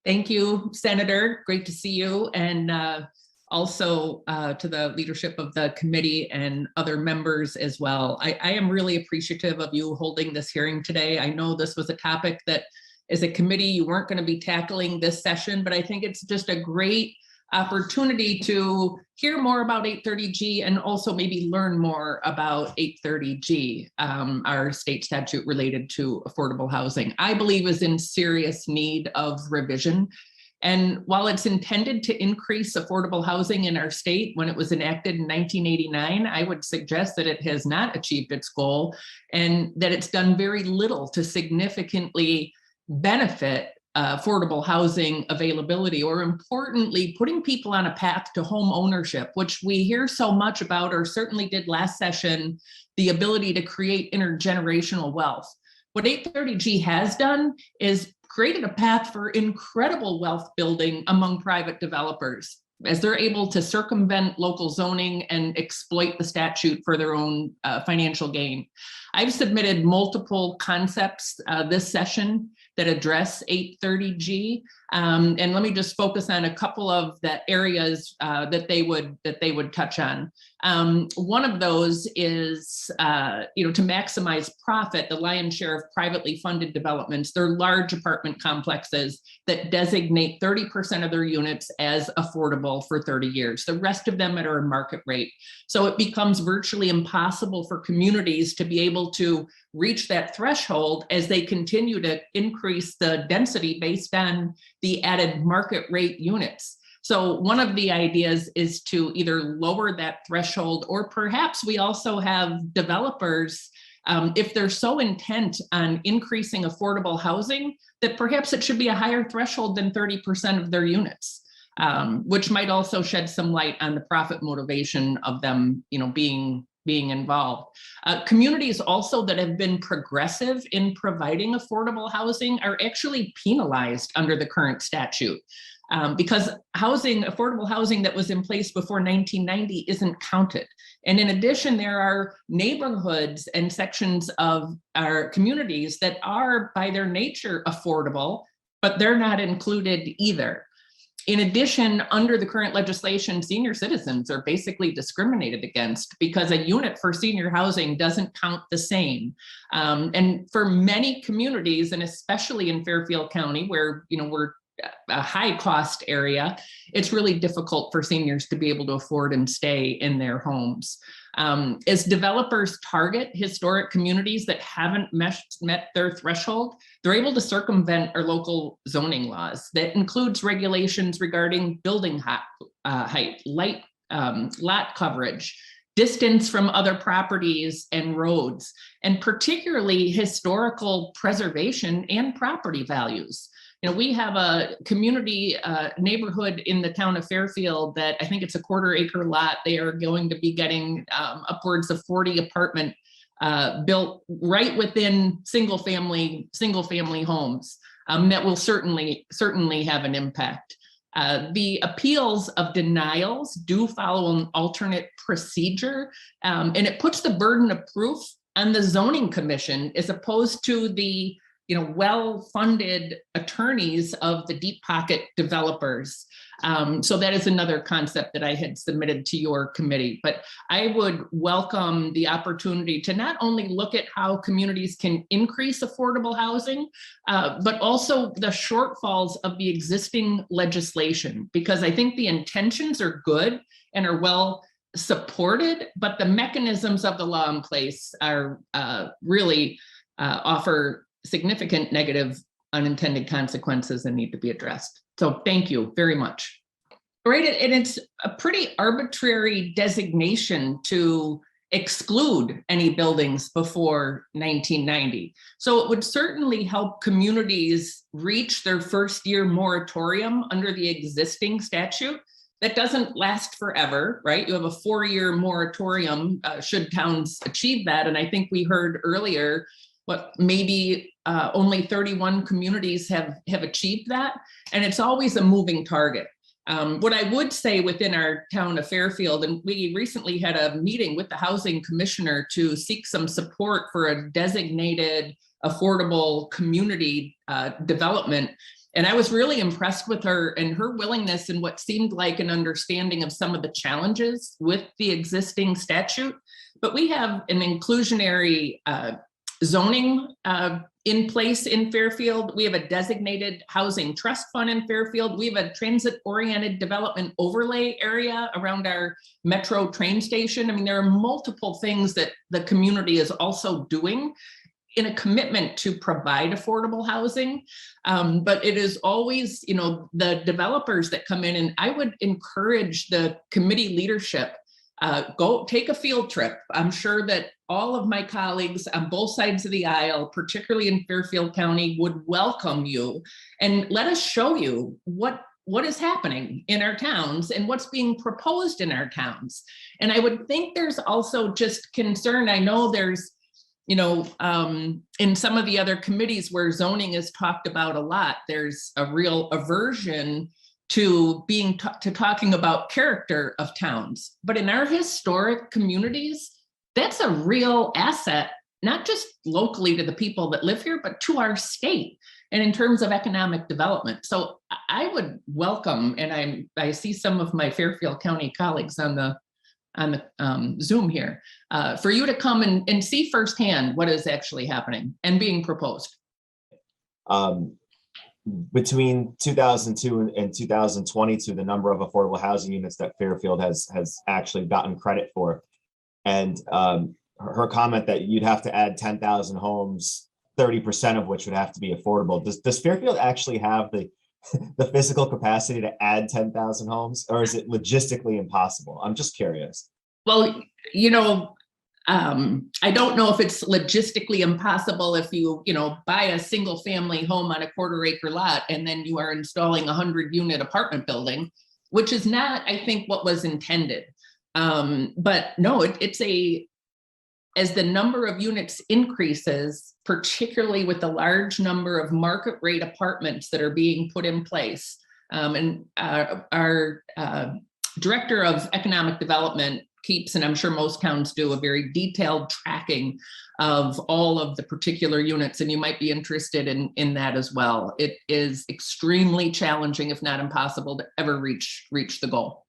Thank you, Senator. Great to see you. And also to the leadership of the committee and other members as well. I am really appreciative of you holding this hearing today. I know this was a topic that as a committee you weren't going to be tackling this session, but I think it's just a great opportunity to hear more about 830G and also maybe learn more about 830G, our state statute related to affordable housing. I believe is in serious need of revision. And while it's intended to increase affordable housing in our state when it was enacted in 1989, I would suggest that it has not achieved its goal and that it's done very little to significantly benefit affordable housing availability, or importantly, putting people on a path to home ownership, which we hear so much about, or certainly did last session, the ability to create intergenerational wealth. What 830G has done is created a path for incredible wealth building among private developers as they're able to circumvent local zoning and exploit the statute for their own financial gain. I've submitted multiple concepts this session that address 830G. And let me just focus on a couple of the areas that they would touch on. One of those is, to maximize profit, the lion's share of privately funded developments. They're large apartment complexes that designate 30% of their units as affordable for 30 years. The rest of them are a market rate. So it becomes virtually impossible for communities to be able to reach that threshold as they continue to increase the density based on the added market rate units. So one of the ideas is to either lower that threshold, or perhaps we also have developers, if they're so intent on increasing affordable housing, that perhaps it should be a higher threshold than 30% of their units, which might also shed some light on the profit motivation of them, being involved. Communities also that have been progressive in providing affordable housing are actually penalized under the current statute. Because affordable housing that was in place before 1990 isn't counted. And in addition, there are neighborhoods and sections of our communities that are by their nature affordable, but they're not included either. In addition, under the current legislation, senior citizens are basically discriminated against because a unit for senior housing doesn't count the same. And for many communities, and especially in Fairfield County, where we're a high cost area, it's really difficult for seniors to be able to afford and stay in their homes. As developers target historic communities that haven't met their threshold, they're able to circumvent our local zoning laws. That includes regulations regarding building height, lot coverage, distance from other properties and roads, and particularly historical preservation and property values. We have a community neighborhood in the town of Fairfield that I think it's a 1/4 acre lot. They are going to be getting upwards of 40 apartment built right within single family homes. That will certainly have an impact. The appeals of denials do follow an alternate procedure, and it puts the burden of proof on the zoning commission as opposed to the well-funded attorneys of the deep pocket developers. So that is another concept that I had submitted to your committee. But I would welcome the opportunity to not only look at how communities can increase affordable housing, but also the shortfalls of the existing legislation, because I think the intentions are good and are well supported, but the mechanisms of the law in place are really offer significant negative unintended consequences and need to be addressed. So thank you very much. Right, and it's a pretty arbitrary designation to exclude any buildings before 1990. So it would certainly help communities reach their first year moratorium under the existing statute. That doesn't last forever, right? You have a 4-year moratorium should towns achieve that. And I think we heard earlier maybe only 31 communities have achieved that. And it's always a moving target. What I would say within our town of Fairfield, and we recently had a meeting with the housing commissioner to seek some support for a designated affordable community development, And I was really impressed with her and her willingness and what seemed like an understanding of some of the challenges with the existing statute. But we have an inclusionary zoning in place in Fairfield. We have a designated housing trust fund in Fairfield. We have a transit-oriented development overlay area around our metro train station. I mean, there are multiple things that the community is also doing in a commitment to provide affordable housing. But it is always, you know, the developers that come in, and I would encourage the committee leadership, go take a field trip. I'm sure that all of my colleagues on both sides of the aisle, particularly in Fairfield County, would welcome you, and let us show you what is happening in our towns and what's being proposed in our towns. And I would think there's also just concern. I know there's, you know, in some of the other committees where zoning is talked about a lot, there's a real aversion to talking about character of towns. But in our historic communities, that's a real asset, not just locally to the people that live here, but to our state and in terms of economic development. So I would welcome, and I see some of my Fairfield County colleagues on the Zoom here, for you to come and see firsthand what is actually happening and being proposed. Between 2002 and 2022, the number of affordable housing units that Fairfield has actually gotten credit for. And her comment that you'd have to add 10,000 homes, 30% of which would have to be affordable. Does Fairfield actually have the physical capacity to add 10,000 homes, or is it logistically impossible? I'm just curious. Well, you know, I don't know if it's logistically impossible if you buy a single family home on a 1/4 acre lot and then you are installing a 100-unit apartment building, which is not, I think, what was intended. But no, as the number of units increases, particularly with the large number of market rate apartments that are being put in place, and our director of economic development keeps, and I'm sure most towns do, a very detailed tracking of all of the particular units, and you might be interested in that as well. It is extremely challenging, if not impossible, to ever reach the goal.